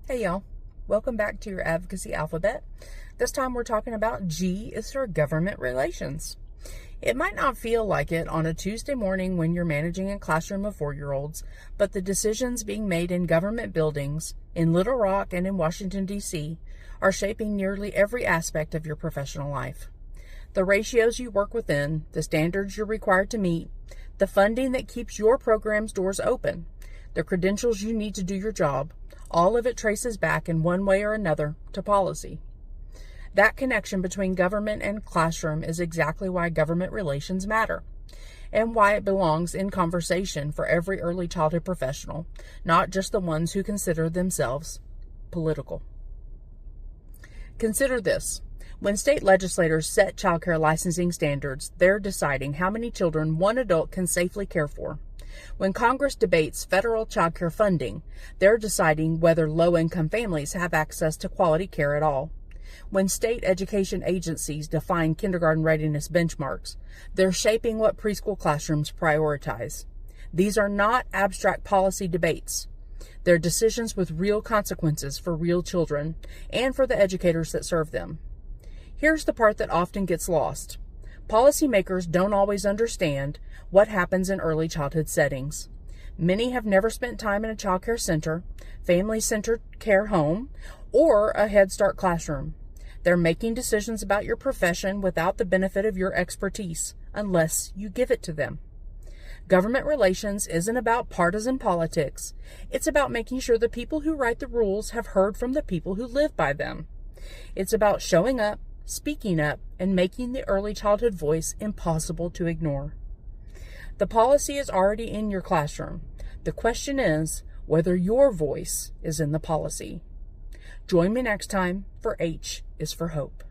Hey y'all, welcome back to your Advocacy Alphabet. This time we're talking about G is for government relations. It might not feel like it on a Tuesday morning when you're managing a classroom of 4-year-olds, but the decisions being made in government buildings, in Little Rock and in Washington, D.C., are shaping nearly every aspect of your professional life. The ratios you work within, the standards you're required to meet, the funding that keeps your program's doors open, the credentials you need to do your job, all of it traces back in one way or another to policy. That connection between government and classroom is exactly why government relations matter, and why it belongs in conversation for every early childhood professional, not just the ones who consider themselves political. Consider this. When state legislators set childcare licensing standards, they're deciding how many children one adult can safely care for. When Congress debates federal child care funding, they're deciding whether low-income families have access to quality care at all. When state education agencies define kindergarten readiness benchmarks, they're shaping what preschool classrooms prioritize. These are not abstract policy debates. They're decisions with real consequences for real children and for the educators that serve them. Here's the part that often gets lost. Policymakers don't always understand what happens in early childhood settings. Many have never spent time in a child care center, family-centered care home, or a Head Start classroom. They're making decisions about your profession without the benefit of your expertise, unless you give it to them. Government relations isn't about partisan politics. It's about making sure the people who write the rules have heard from the people who live by them. It's about showing up, speaking up, and making the early childhood voice impossible to ignore. The policy is already in your classroom. The question is whether your voice is in the policy. Join me next time for H is for Hope.